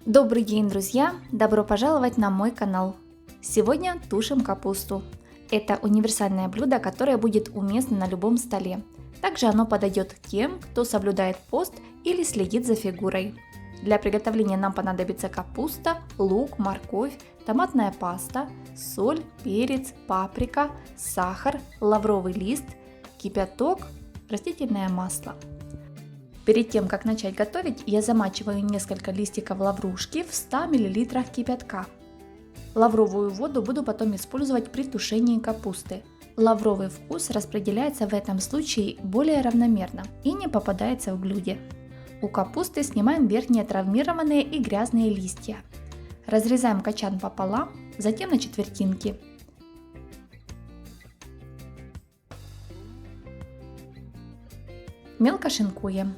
Добрый день, друзья! Добро пожаловать на мой канал! Сегодня тушим капусту. Это универсальное блюдо, которое будет уместно на любом столе. Также оно подойдет тем, кто соблюдает пост или следит за фигурой. Для приготовления нам понадобится капуста, лук, морковь, томатная паста, соль, перец, паприка, сахар, лавровый лист, кипяток, растительное масло. Перед тем, как начать готовить, я замачиваю несколько листиков лаврушки в 100 мл кипятка. Лавровую воду буду потом использовать при тушении капусты. Лавровый вкус распределяется в этом случае более равномерно и не попадается в блюде. У капусты снимаем верхние травмированные и грязные листья. Разрезаем качан пополам, затем на четвертинки. Мелко шинкуем.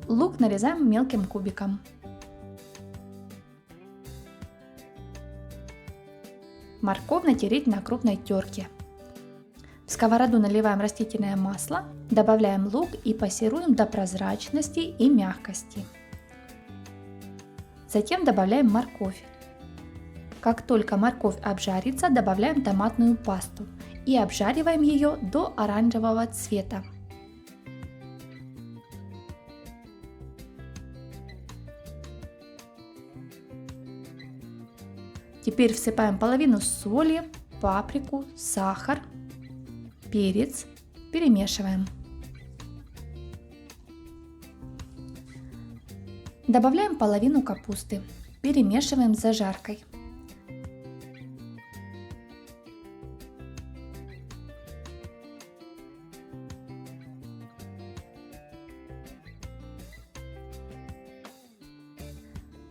Лук нарезаем мелким кубиком. Морковь натереть на крупной терке. В сковороду наливаем растительное масло, добавляем лук и пассируем до прозрачности и мягкости. Затем добавляем морковь. Как только морковь обжарится, добавляем томатную пасту и обжариваем ее до оранжевого цвета. Теперь всыпаем половину соли, паприку, сахар, перец, перемешиваем. Добавляем половину капусты, перемешиваем с зажаркой.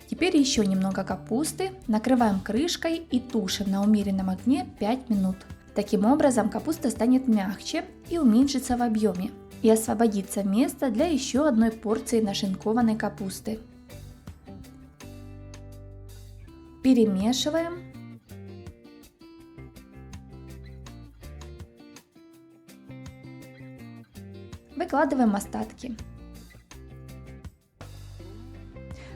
Теперь еще немного капусты, накрываем крышкой и тушим на умеренном огне 5 минут. Таким образом капуста станет мягче и уменьшится в объеме, и освободится место для еще одной порции нашинкованной капусты. Перемешиваем. Выкладываем остатки.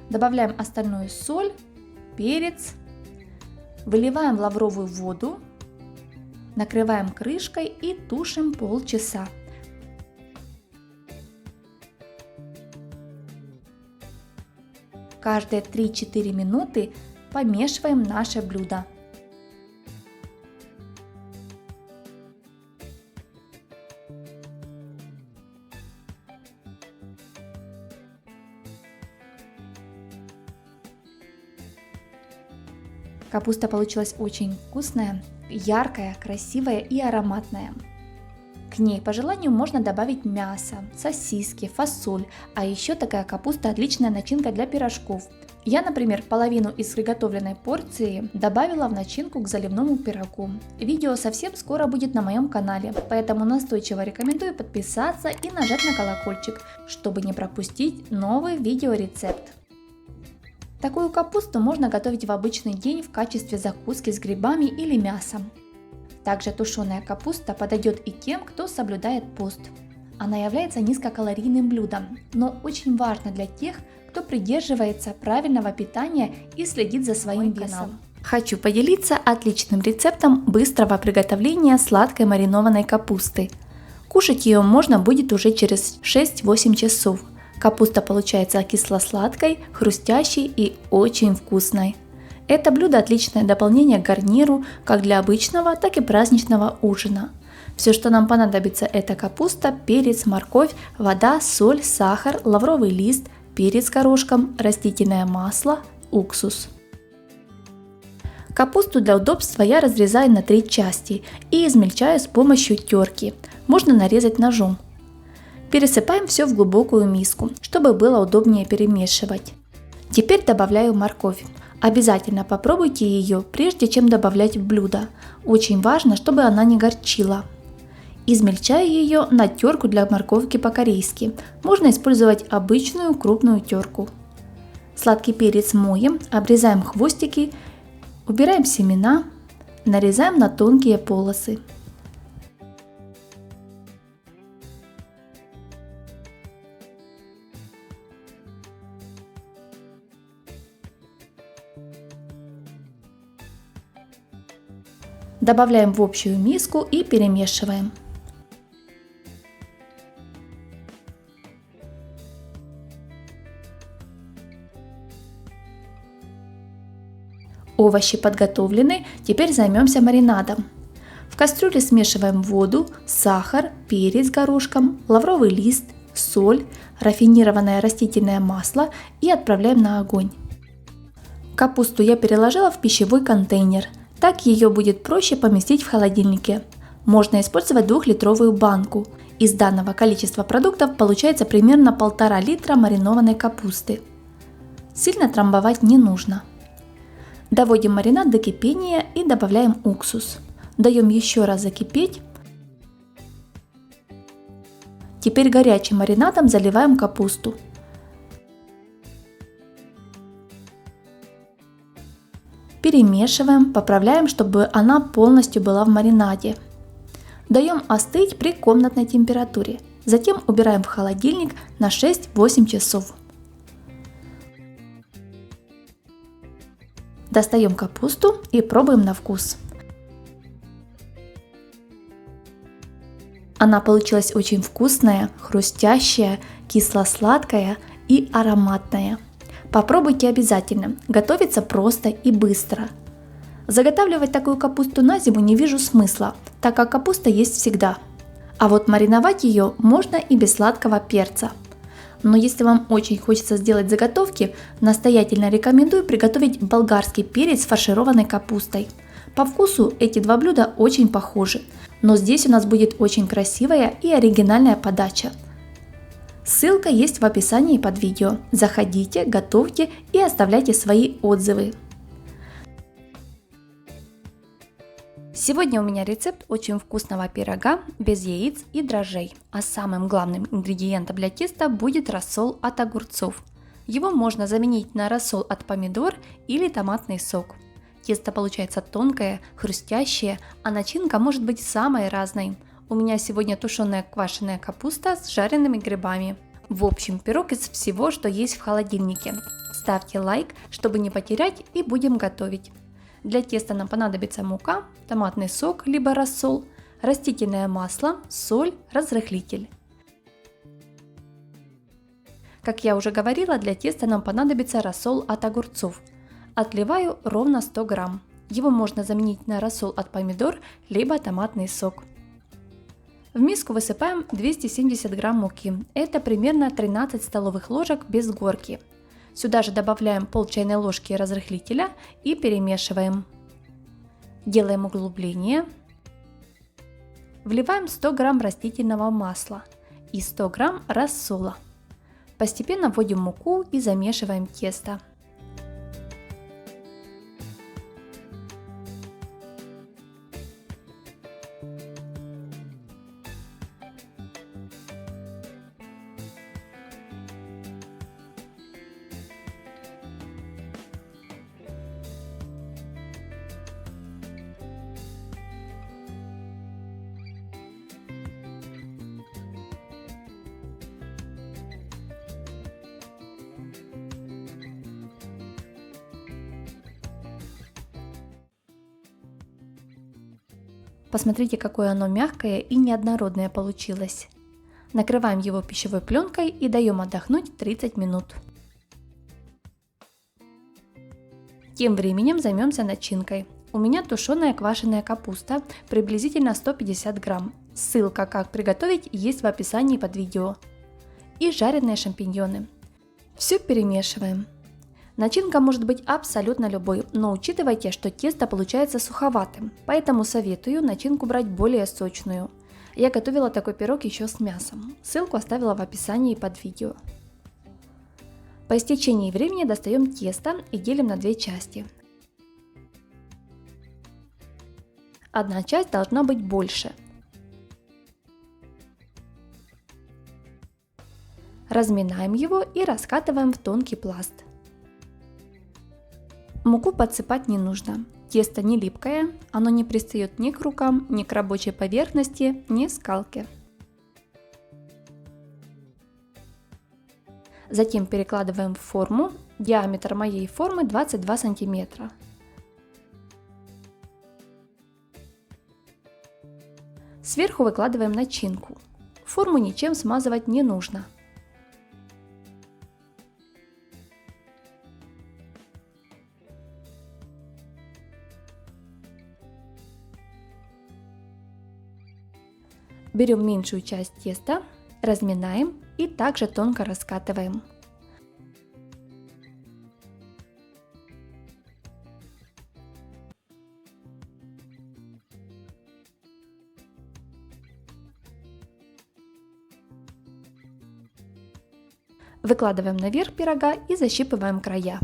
Добавляем остальную соль, перец, выливаем лавровую воду, накрываем крышкой и тушим полчаса. Каждые 3-4 минуты помешиваем наше блюдо. Капуста получилась очень вкусная, яркая, красивая и ароматная. К ней по желанию можно добавить мясо, сосиски, фасоль, а еще такая капуста отличная начинка для пирожков. Я, например, половину из приготовленной порции добавила в начинку к заливному пирогу. Видео совсем скоро будет на моем канале, поэтому настойчиво рекомендую подписаться и нажать на колокольчик, чтобы не пропустить новый видеорецепт. Такую капусту можно готовить в обычный день в качестве закуски с грибами или мясом. Также тушеная капуста подойдет и тем, кто соблюдает пост. Она является низкокалорийным блюдом, но очень важна для тех, кто придерживается правильного питания и следит за своим весом. Хочу поделиться отличным рецептом быстрого приготовления сладкой маринованной капусты. Кушать ее можно будет уже через 6-8 часов. Капуста получается кисло-сладкой, хрустящей и очень вкусной. Это блюдо отличное дополнение к гарниру как для обычного, так и праздничного ужина. Все, что нам понадобится, это капуста, перец, морковь, вода, соль, сахар, лавровый лист, перец горошком, растительное масло, уксус. Капусту для удобства я разрезаю на 3 части и измельчаю с помощью терки. Можно нарезать ножом. Пересыпаем все в глубокую миску, чтобы было удобнее перемешивать. Теперь добавляю морковь. Обязательно попробуйте ее, прежде чем добавлять в блюдо. Очень важно, чтобы она не горчила. Измельчаю ее на терку для морковки по-корейски. Можно использовать обычную крупную терку. Сладкий перец моем, обрезаем хвостики, убираем семена, нарезаем на тонкие полосы. Добавляем в общую миску и перемешиваем. Овощи подготовлены, теперь займемся маринадом. В кастрюле смешиваем воду, сахар, перец горошком, лавровый лист, соль, рафинированное растительное масло и отправляем на огонь. Капусту я переложила в пищевой контейнер, так ее будет проще поместить в холодильнике. Можно использовать 2-литровую банку. Из данного количества продуктов получается примерно 1,5 литра маринованной капусты. Сильно трамбовать не нужно. Доводим маринад до кипения и добавляем уксус. Даем еще раз закипеть. Теперь горячим маринадом заливаем капусту. Перемешиваем, поправляем, чтобы она полностью была в маринаде. Даем остыть при комнатной температуре. Затем убираем в холодильник на 6-8 часов. Достаем капусту и пробуем на вкус. Она получилась очень вкусная, хрустящая, кисло-сладкая и ароматная. Попробуйте обязательно, готовится просто и быстро. Заготавливать такую капусту на зиму не вижу смысла, так как капуста есть всегда. А вот мариновать ее можно и без сладкого перца. Но если вам очень хочется сделать заготовки, настоятельно рекомендую приготовить болгарский перец с фаршированной капустой. По вкусу эти два блюда очень похожи, но здесь у нас будет очень красивая и оригинальная подача. Ссылка есть в описании под видео. Заходите, готовьте и оставляйте свои отзывы. Сегодня у меня рецепт очень вкусного пирога без яиц и дрожжей, а самым главным ингредиентом для теста будет рассол от огурцов. Его можно заменить на рассол от помидор или томатный сок. Тесто получается тонкое, хрустящее, а начинка может быть самой разной. У меня сегодня тушеная квашеная капуста с жареными грибами. В общем, пирог из всего, что есть в холодильнике. Ставьте лайк, чтобы не потерять, и будем готовить. Для теста нам понадобится мука, томатный сок либо рассол, растительное масло, соль, разрыхлитель. Как я уже говорила, для теста нам понадобится рассол от огурцов. Отливаю ровно 100 грамм. Его можно заменить на рассол от помидор либо томатный сок. В миску высыпаем 270 грамм муки. Это примерно 13 столовых ложек без горки. Сюда же добавляем пол чайной ложки разрыхлителя и перемешиваем. Делаем углубление. Вливаем 100 грамм растительного масла и 100 грамм рассола. Постепенно вводим муку и замешиваем тесто. Посмотрите, какое оно мягкое и неоднородное получилось. Накрываем его пищевой пленкой и даем отдохнуть 30 минут. Тем временем займемся начинкой. У меня тушеная квашеная капуста, приблизительно 150 грамм. Ссылка, как приготовить, есть в описании под видео. И жареные шампиньоны. Все перемешиваем. Начинка может быть абсолютно любой, но учитывайте, что тесто получается суховатым, поэтому советую начинку брать более сочную. Я готовила такой пирог еще с мясом. Ссылку оставила в описании под видео. По истечении времени достаем тесто и делим на две части. Одна часть должна быть больше. Разминаем его и раскатываем в тонкий пласт. Муку подсыпать не нужно. Тесто не липкое, оно не пристает ни к рукам, ни к рабочей поверхности, ни к скалке. Затем перекладываем в форму. Диаметр моей формы 22 сантиметра. Сверху выкладываем начинку. Форму ничем смазывать не нужно. Берем меньшую часть теста, разминаем и также тонко раскатываем. Выкладываем наверх пирога и защипываем края.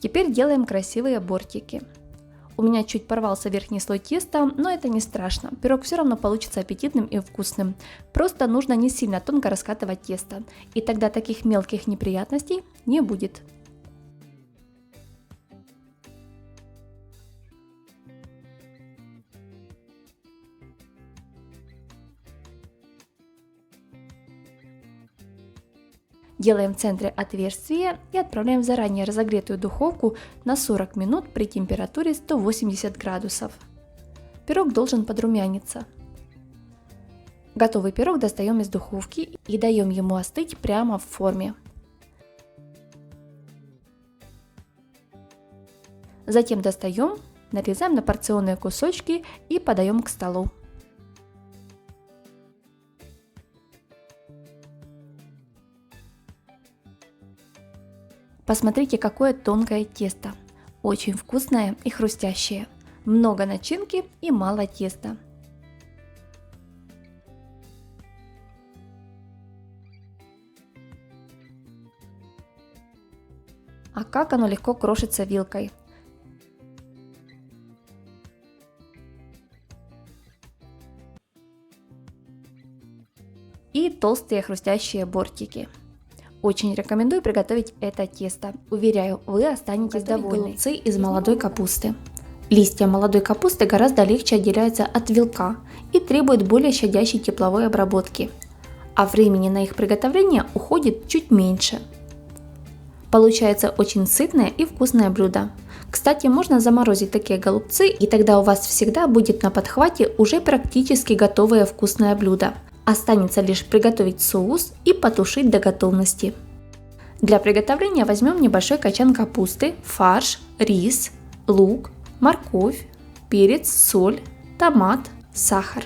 Теперь делаем красивые бортики. У меня чуть порвался верхний слой теста, но это не страшно. Пирог все равно получится аппетитным и вкусным. Просто нужно не сильно тонко раскатывать тесто, и тогда таких мелких неприятностей не будет. Делаем в центре отверстие и отправляем в заранее разогретую духовку на 40 минут при температуре 180 градусов. Пирог должен подрумяниться. Готовый пирог достаем из духовки и даем ему остыть прямо в форме. Затем достаем, нарезаем на порционные кусочки и подаем к столу. Посмотрите, какое тонкое тесто. Очень вкусное и хрустящее. Много начинки и мало теста. А как оно легко крошится вилкой. И толстые хрустящие бортики. Очень рекомендую приготовить это тесто. Уверяю, вы останетесь довольны. Голубцы из молодой капусты. Листья молодой капусты гораздо легче отделяются от вилка и требуют более щадящей тепловой обработки, а времени на их приготовление уходит чуть меньше. Получается очень сытное и вкусное блюдо. Кстати, можно заморозить такие голубцы, и тогда у вас всегда будет на подхвате уже практически готовое вкусное блюдо. Останется лишь приготовить соус и потушить до готовности. Для приготовления возьмем небольшой качан капусты, фарш, рис, лук, морковь, перец, соль, томат, сахар.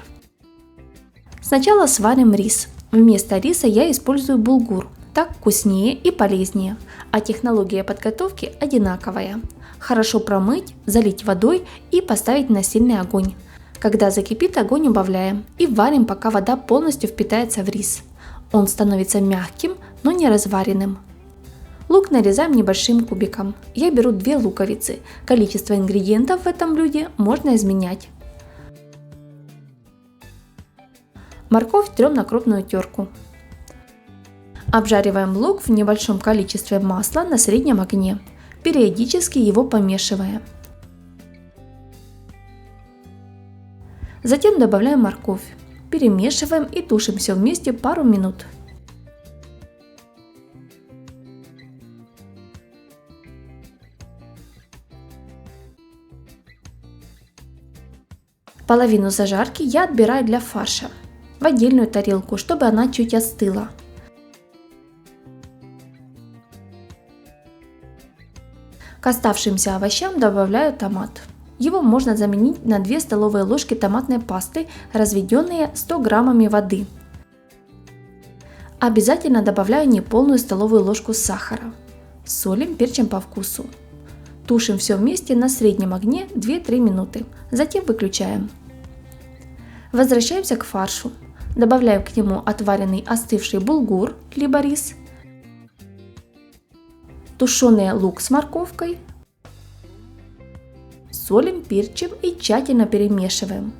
Сначала сварим рис. Вместо риса я использую булгур. Так вкуснее и полезнее, а технология подготовки одинаковая. Хорошо промыть, залить водой и поставить на сильный огонь. Когда закипит, огонь убавляем и варим, пока вода полностью впитается в рис. Он становится мягким, но не разваренным. Лук нарезаем небольшим кубиком. Я беру 2 луковицы. Количество ингредиентов в этом блюде можно изменять. Морковь трем на крупную терку. Обжариваем лук в небольшом количестве масла на среднем огне, периодически его помешивая. Затем добавляем морковь, перемешиваем и тушим все вместе пару минут. Половину зажарки я отбираю для фарша в отдельную тарелку, чтобы она чуть остыла. К оставшимся овощам добавляю томат. Его можно заменить на 2 столовые ложки томатной пасты, разведенные 100 граммами воды. Обязательно добавляю неполную столовую ложку сахара. Солим, перчим по вкусу. Тушим все вместе на среднем огне 2-3 минуты. Затем выключаем. Возвращаемся к фаршу. Добавляем к нему отваренный остывший булгур, либо рис, тушеный лук с морковкой, солим, перчим и тщательно перемешиваем.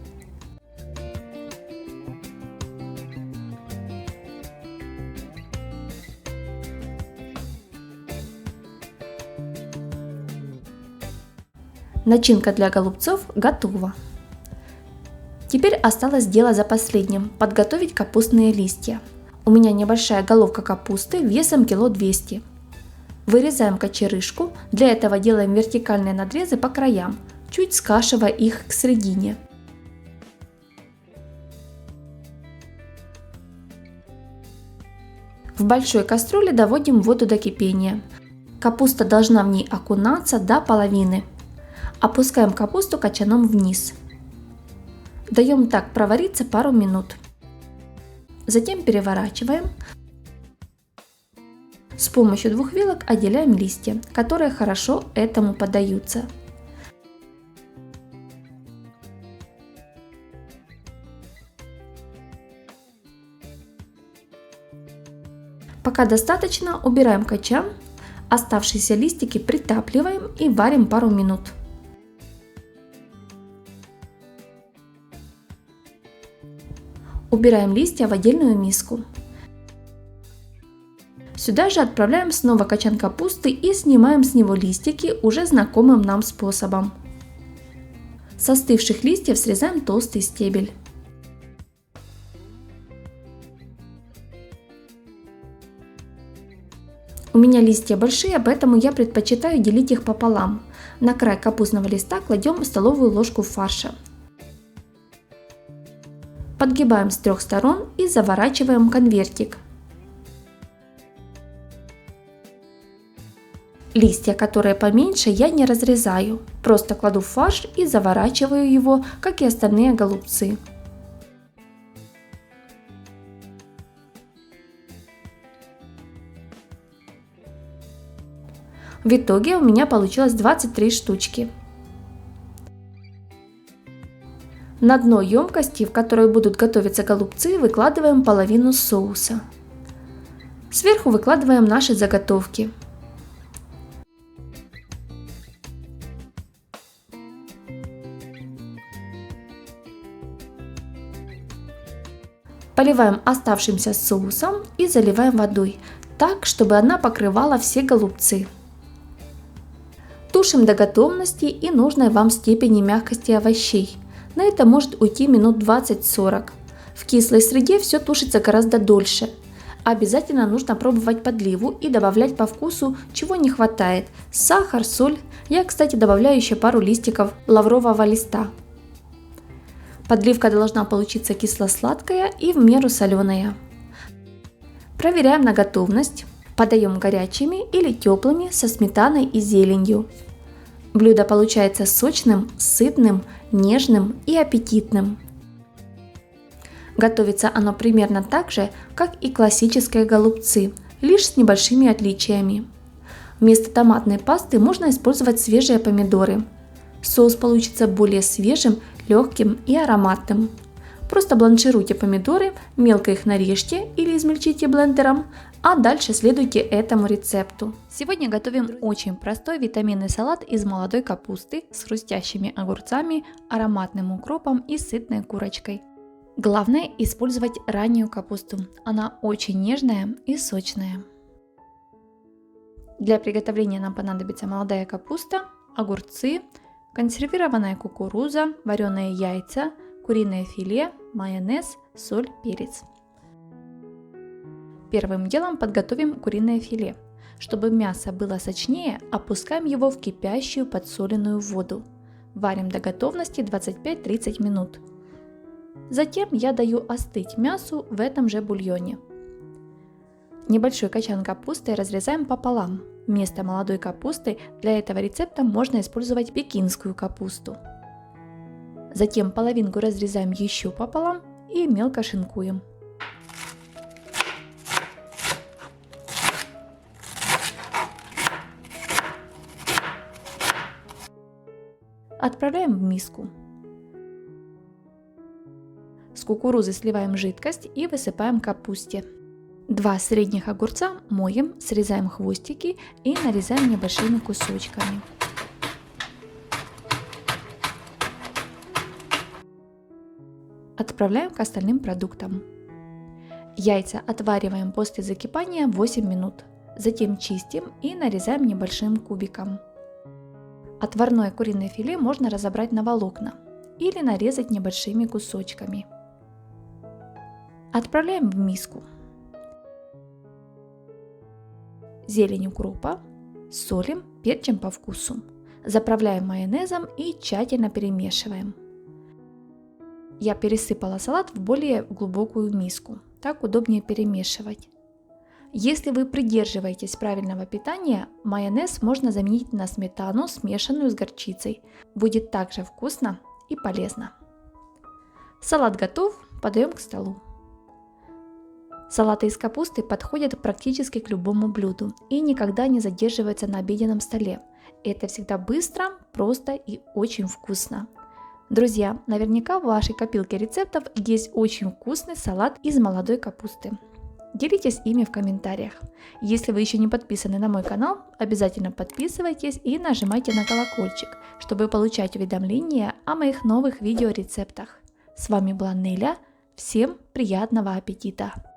Начинка для голубцов готова. Теперь осталось дело за последним – подготовить капустные листья. У меня небольшая головка капусты весом 200 кг. Вырезаем кочерышку, для этого делаем вертикальные надрезы по краям, чуть скашивая их к середине. В большой кастрюле доводим воду до кипения. Капуста должна в ней окунаться до половины. Опускаем капусту кочаном вниз. Даем так провариться пару минут. Затем переворачиваем. С помощью 2 вилок отделяем листья, которые хорошо этому поддаются. Пока достаточно, убираем кочан, оставшиеся листики притапливаем и варим пару минут. Убираем листья в отдельную миску. Сюда же отправляем снова кочан капусты и снимаем с него листики уже знакомым нам способом. С остывших листьев срезаем толстый стебель. У меня листья большие, поэтому я предпочитаю делить их пополам. На край капустного листа кладем столовую ложку фарша. Подгибаем с 3 сторон и заворачиваем конвертик. Листья, которые поменьше, я не разрезаю, просто кладу в фарш и заворачиваю его, как и остальные голубцы. В итоге у меня получилось 23 штучки. На дно емкости, в которой будут готовиться голубцы, выкладываем половину соуса. Сверху выкладываем наши заготовки. Поливаем оставшимся соусом и заливаем водой, так, чтобы она покрывала все голубцы. Тушим до готовности и нужной вам степени мягкости овощей. На это может уйти минут 20-40. В кислой среде все тушится гораздо дольше. Обязательно нужно пробовать подливу и добавлять по вкусу, чего не хватает. Сахар, соль. Я, кстати, добавляю еще пару листиков лаврового листа. Подливка должна получиться кисло-сладкая и в меру соленая. Проверяем на готовность. Подаем горячими или теплыми со сметаной и зеленью. Блюдо получается сочным, сытным, нежным и аппетитным. Готовится оно примерно так же, как и классические голубцы, лишь с небольшими отличиями. Вместо томатной пасты можно использовать свежие помидоры. Соус получится более свежим, легким и ароматным. Просто бланшируйте помидоры, мелко их нарежьте или измельчите блендером, а дальше следуйте этому рецепту. Сегодня готовим очень простой витаминный салат из молодой капусты с хрустящими огурцами, ароматным укропом и сытной курочкой. Главное использовать раннюю капусту, она очень нежная и сочная. Для приготовления нам понадобится молодая капуста, огурцы, консервированная кукуруза, вареные яйца, куриное филе, майонез, соль, перец. Первым делом подготовим куриное филе. Чтобы мясо было сочнее, опускаем его в кипящую подсоленную воду. Варим до готовности 25-30 минут. Затем я даю остыть мясу в этом же бульоне. Небольшой качан капусты разрезаем пополам. Вместо молодой капусты для этого рецепта можно использовать пекинскую капусту. Затем половинку разрезаем еще пополам и мелко шинкуем. Отправляем в миску. С кукурузы сливаем жидкость и высыпаем к капусте. 2 средних огурца моем, срезаем хвостики и нарезаем небольшими кусочками. Отправляем к остальным продуктам. Яйца отвариваем после закипания 8 минут. Затем чистим и нарезаем небольшим кубиком. Отварное куриное филе можно разобрать на волокна или нарезать небольшими кусочками. Отправляем в миску. Зелень укропа, солим, перчим по вкусу. Заправляем майонезом и тщательно перемешиваем. Я пересыпала салат в более глубокую миску, так удобнее перемешивать. Если вы придерживаетесь правильного питания, майонез можно заменить на сметану, смешанную с горчицей. Будет также вкусно и полезно. Салат готов, подаем к столу. Салаты из капусты подходят практически к любому блюду и никогда не задерживаются на обеденном столе. Это всегда быстро, просто и очень вкусно. Друзья, наверняка в вашей копилке рецептов есть очень вкусный салат из молодой капусты. Делитесь ими в комментариях. Если вы еще не подписаны на мой канал, обязательно подписывайтесь и нажимайте на колокольчик, чтобы получать уведомления о моих новых видеорецептах. С вами была Неля. Всем приятного аппетита!